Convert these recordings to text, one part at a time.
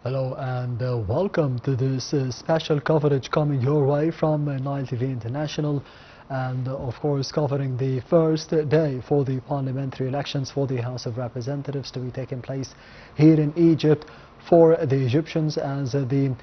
Hello and welcome to this special coverage coming your way from Nile TV International, and of course covering the first day for the parliamentary elections for the House of Representatives to be taking place here in Egypt for the Egyptians, as the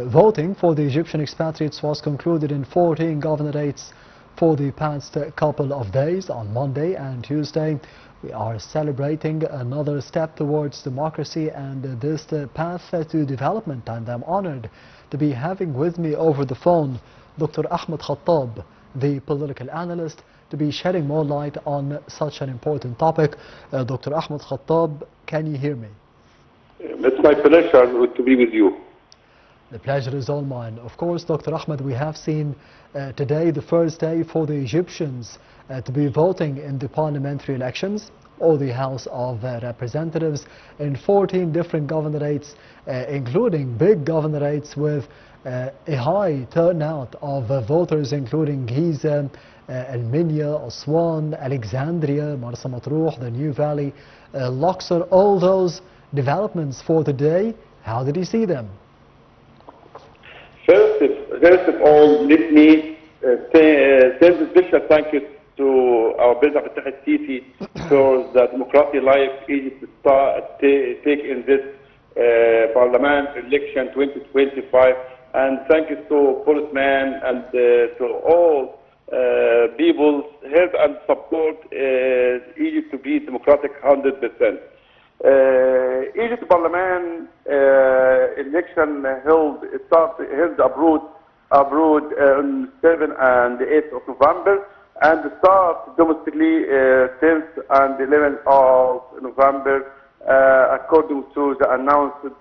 voting for the Egyptian expatriates was concluded in 14 governorates for the past couple of days. On Monday and Tuesday we are celebrating another step towards democracy and this path to development, and I'm honored to be having with me over the phone Dr Ahmed Kattab, the political analyst, to be shedding more light on such an important topic. Dr Ahmed Kattab, can you hear me? It's my pleasure to be with you. The pleasure is all mine. Of course, Dr. Ahmed, we have seen today the first day for the Egyptians to be voting in the parliamentary elections or the House of Representatives in 14 different governorates, including big governorates with a high turnout of voters, including Giza, Al-Minya, Aswan, Alexandria, Marsa Matruh, the New Valley, Luxor. All those developments for today, how did you see them? First of all, let me send a special thank you to our President Dr Sisi for the democratic life Egypt take in this parliament election 2025, and thank you to policemen and to all people help and support Egypt to be democratic 100%. Egypt Parliament election held abroad on 7 and 8th of November, and start domestically 10th and 11th of November, according to the announcement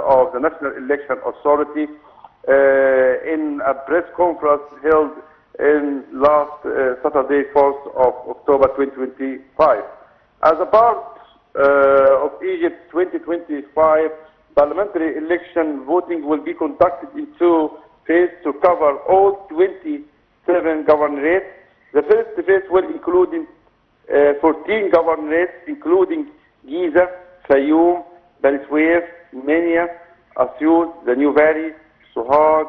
of the National Election Authority in a press conference held in last Saturday, 4th of October 2025. As a part of Egypt 2025 parliamentary election, voting will be conducted in two phases to cover all 27 governorates. The first phase will include 14 governorates, including Giza, Fayoum, Bani Suef, Minya, Asyut, the New Valley, Sohag,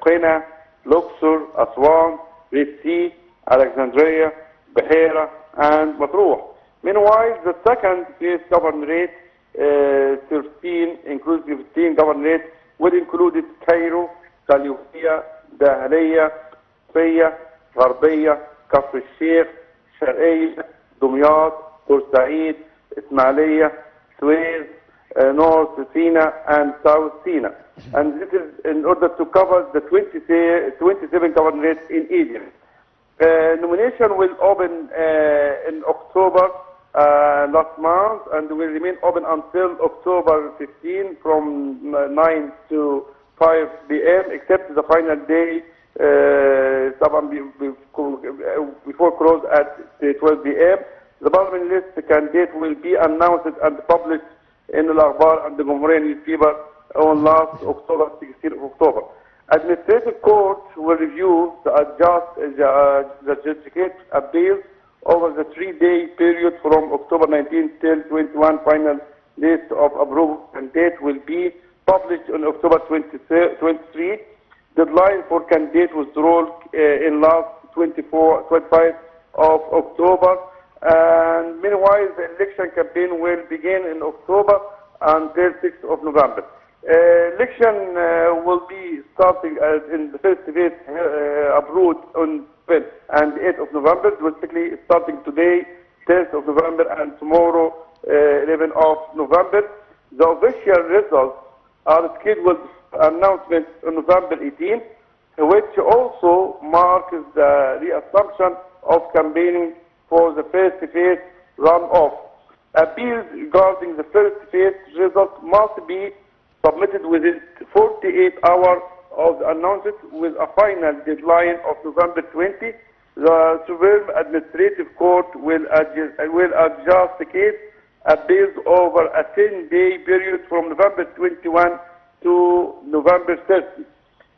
Qena, Luxor, Aswan, Red Sea, Alexandria, Bahira, and Matruh. Meanwhile, the second phase governorate, 13, inclusive 15 governorates, will include Cairo, Qalyubia, Dahliya, Faya, Gharbiya, Kafr al-Sheikh, Sharqiya, Dumyat, Port Said, Ismailia, Suez, North Sina, and South Sina. And this is in order to cover the 27 governorates in Egypt. Nomination will open in October last month, and will remain open until October 15 from 9 to 5 p.m. except the final day before close at 12 p.m. The parliament list candidate will be announced and published in the Al-Akhbar and the Gumhuriyya newspaper on last October, 16th of October. Administrative court will review the adjudicate appeals over the 3-day period from October 19 till 21. Final list of approved candidates will be published on October 23. Deadline for candidate withdrawal in last 25 of October. And meanwhile, the election campaign will begin in October until 6th of November. Election will be starting in the first phase abroad on 5th and 8th of November, basically starting today, 10th of November, and tomorrow, 11th of November. The official results are scheduled announcement on November 18, which also marks the reassumption of campaigning for the first phase runoff. Appeals regarding the first phase results must be submitted within 48 hours of the announcement, with a final deadline of November 20. The Supreme Administrative Court will adjust the case appeals over a 10-day period from November 21 to November 30.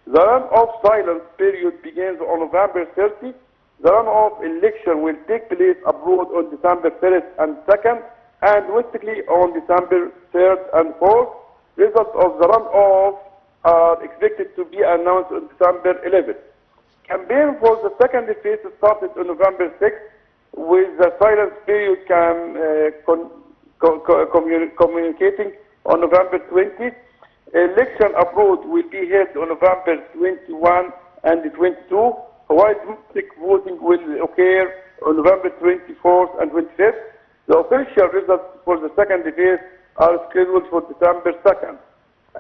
The runoff silence period begins on November 30. The runoff election will take place abroad on December 1st and 2nd, and domestically on December 3rd and 4th. Results of the runoff are expected to be announced on December 11th. Campaign for the second phase started on November 6th, with the silence period communicating on November 20th. Election abroad will be held on November 21 and 22, while domestic voting will occur on November 24th and 25th. The official results for the second phase are scheduled for December 2nd.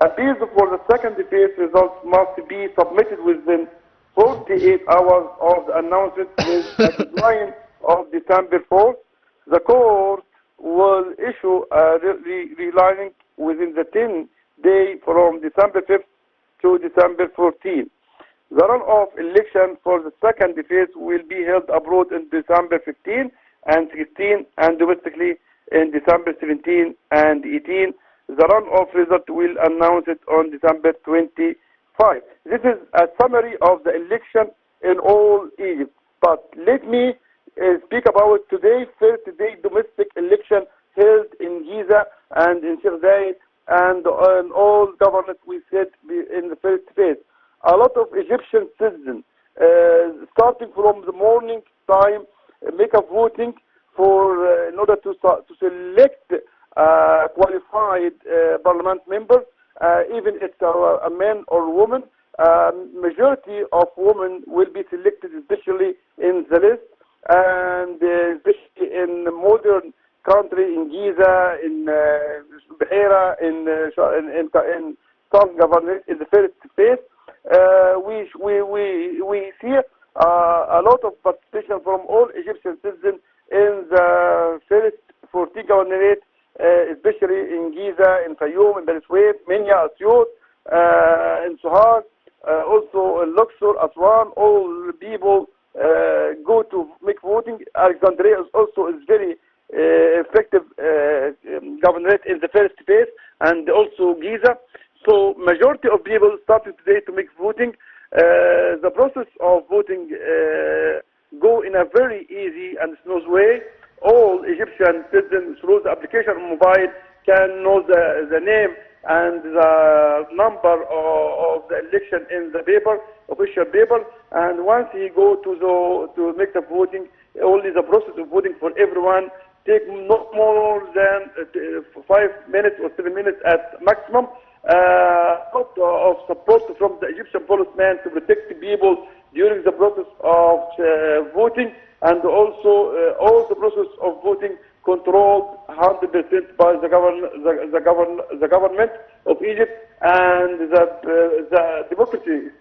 Appeals for the second phase results must be submitted within 48 hours of the announcement, with a deadline of December 4th. The court will issue a ruling within the 10-day from December 5th to December 14th. The runoff election for the second phase will be held abroad in December 15 and 16, and domestically in December 17 and 18. The runoff result will announce it on December 25. This is a summary of the election in all Egypt. But let me speak about today's first day domestic election held in Giza and in Sheikh Zayed and on all governments we said in the first phase. A lot of Egyptian citizens, starting from the morning time, make a voting for in order to select qualified parliament members, even if it's a man or woman. Majority of women will be selected, especially in the list, and especially in the modern country, in Giza, in Bahira, in some government in the first phase. We see a lot of participation from all Egyptian citizens in the first 14 governorate, especially in Giza, in Fayoum, in Beresweit, Minya, Asyut, in Sohag, also in Luxor, Aswan. All people go to make voting. Alexandria also is very effective governorate in the first phase, and also Giza. So majority of people started today to make voting. The process of voting go in a very easy and smooth way. All Egyptian citizens through the application on mobile can know the name and the number of the election in the paper, official paper, and once he go to make the voting, only the process of voting for everyone take not more than 5 minutes or 7 minutes at maximum. Lot of support from the Egyptian policemen to protect the people during the process of voting, and also all the process of voting controlled 100% by the government of Egypt, and the democracy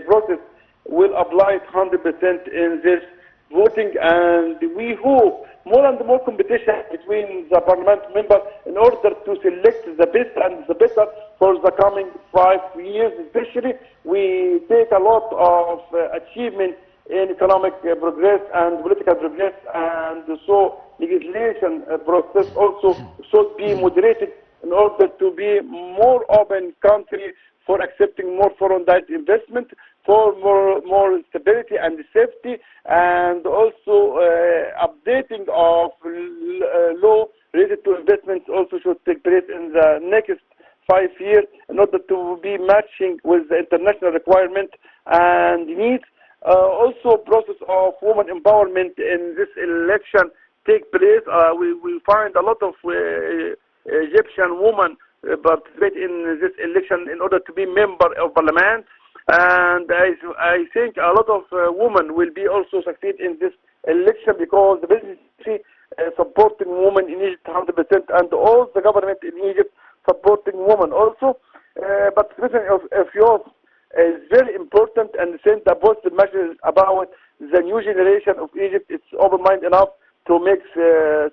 process will apply 100% in this voting. And we hope more and more competition between the parliament members in order to select the best and the better for the coming 5 years. Especially, we take a lot of achievement in economic progress and political progress, and so legislation process also should be moderated in order to be more open country for accepting more foreign direct investment, for more stability and safety, and also updating of law related to investments also should take place in the next 5 years in order to be matching with the international requirement and needs. Also, process of women empowerment in this election take place. We find a lot of Egyptian women participate in this election in order to be member of parliament, and I think a lot of women will be also succeed in this election, because the business supporting women in Egypt 100%, and all the government in Egypt supporting women also. But participation of youth is very important, and send a positive message about the new generation of Egypt. It's open-minded enough to make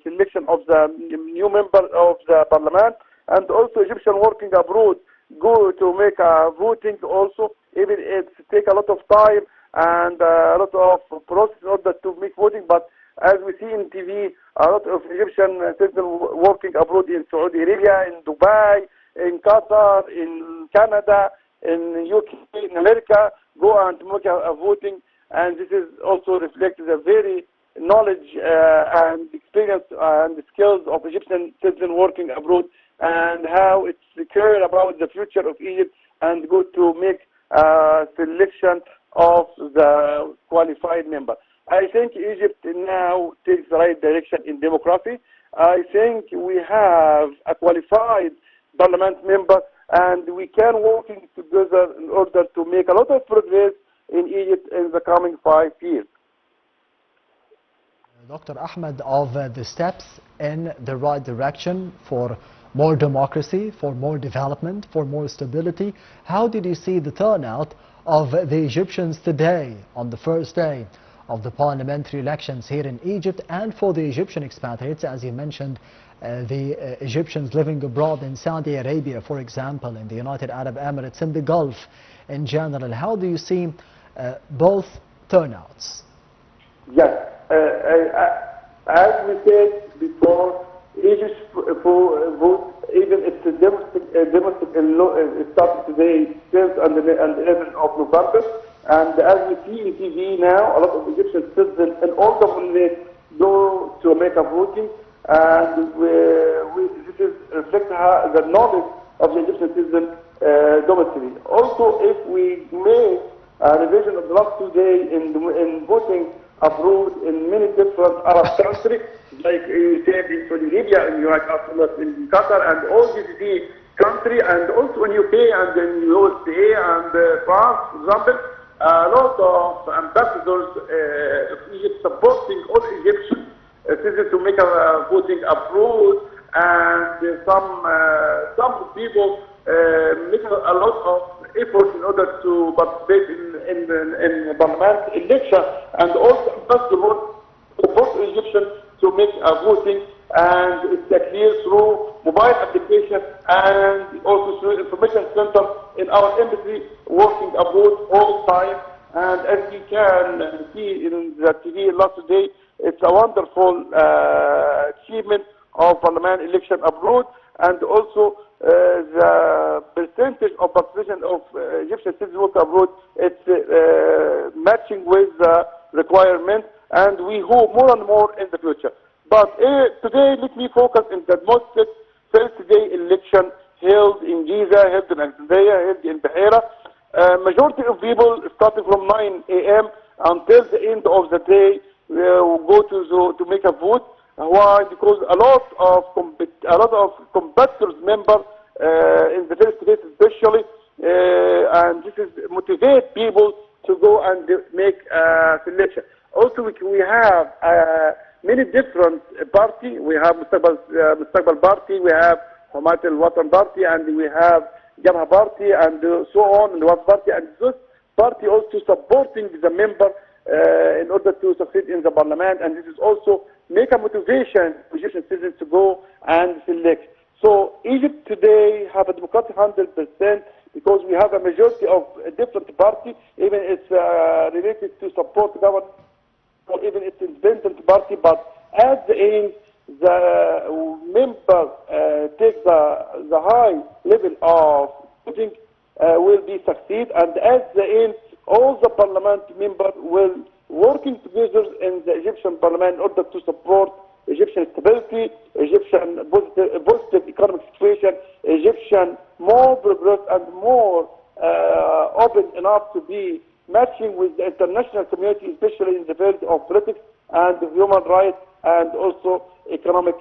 selection of the new member of the parliament, and also Egyptian working abroad go to make a voting also, even it take a lot of time and a lot of process in order to make voting. But as we see in TV, a lot of Egyptian citizens working abroad in Saudi Arabia, in Dubai, in Qatar, in Canada, in UK, in America, go and make a voting, and this is also reflects the very knowledge and experience and skills of Egyptian citizens working abroad and how it's care about the future of Egypt and go to make a selection of the qualified member. I think Egypt now takes the right direction in democracy. I think we have a qualified parliament member, and we can working together in order to make a lot of progress in Egypt in the coming 5 years. Dr. Ahmed, of the steps in the right direction for more democracy, for more development, for more stability, how did you see the turnout of the Egyptians today on the first day of the parliamentary elections here in Egypt, and for the Egyptian expatriates, as you mentioned, the Egyptians living abroad in Saudi Arabia, for example, in the United Arab Emirates, in the Gulf in general? How do you see both turnouts? Yes, as we said before, Egypt's vote, even if the domestic it started today, since on the 11th of November, and as we see in TV now, a lot of Egyptian citizens and all governments go to make a voting, and this is reflect the knowledge of the Egyptian citizen domestically. Also, if we make a revision of the last 2 days in voting abroad in many different Arab countries, like you said in Saudi Arabia, in United Arab Emirates, in Qatar, and all GCC countries, and also in UK and in USA and France, for example, a lot of ambassadors of Egypt supporting all Egyptian citizens to make a voting abroad, and some people make a lot of effort in order to participate in parliament election, and also ambassadors support Egyptians to make a voting, and it's clear through mobile application and also through information center in our embassy working abroad all the time. And as we can see in the TV last day, it's a wonderful achievement of parliament election abroad, and also the percentage of participation of Egyptian citizens working abroad, it's matching with the requirement, and we hope more and more in the future. But today, let me focus on the most first day election held in Giza, held in Alexandria, held in Bahira. Majority of people starting from 9 a.m. until the end of the day go to make a vote. Why? Because a lot of competitors members in the first place especially, and this is motivate people to go and make a selection. Also, we have many different parties. We have Mustaqbal Party, we have Hamat al-Watan Party, and we have Jabha Party, and so on, and Waf Party, and this party also supporting the member in order to succeed in the parliament, and this is also make a motivation for Egyptian citizens to go and select. So Egypt today have a democratic 100% because we have a majority of different parties, even it's related to support the government, or even it's independent party, but at the end, the member takes the high level of voting will be succeed, and at the end, all the parliament members will working together in the Egyptian parliament in order to support Egyptian stability, Egyptian positive economic situation, Egyptian more progress and more open enough to be matching with the international community, especially in the field of politics and human rights and also economic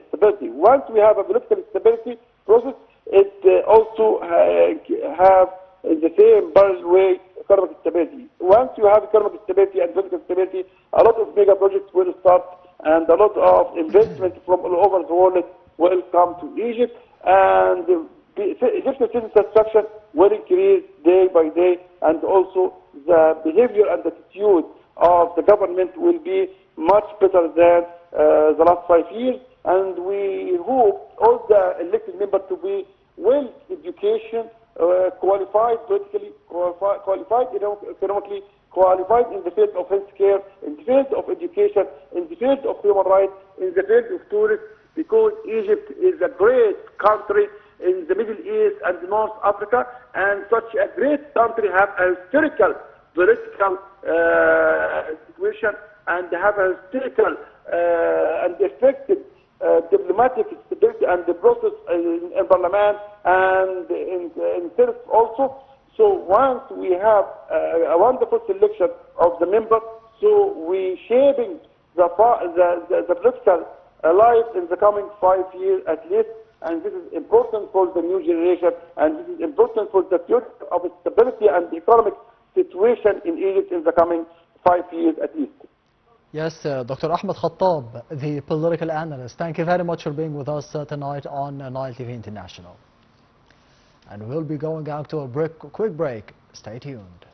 stability. Once we have a political stability process, it also have in the same parallel way economic stability. Once you have economic stability and political stability, a lot of mega projects will start and a lot of investment from all over the world will come to Egypt, and the Egyptian citizen satisfaction will increase day by day, and also the behavior and attitude of the government will be much better than the last 5 years, and we hope all the elected members to be well education, qualified politically, qualified economically, qualified in the field of healthcare, in the field of education, in the field of human rights, in the field of tourism, because Egypt is a great country in the Middle East and North Africa, and such a great country have a historical political situation and have a historical and effective diplomatic stability and the process in Parliament and in Senate also. So once we have a wonderful selection of the members, so we shaping the political life in the coming 5 years at least, and this is important for the new generation, and this is important for the future of stability and the economic situation in Egypt in the coming 5 years at least. Yes, Dr. Ahmed Kattab, the political analyst, thank you very much for being with us tonight on Nile TV International. And we'll be going out to a quick break. Stay tuned.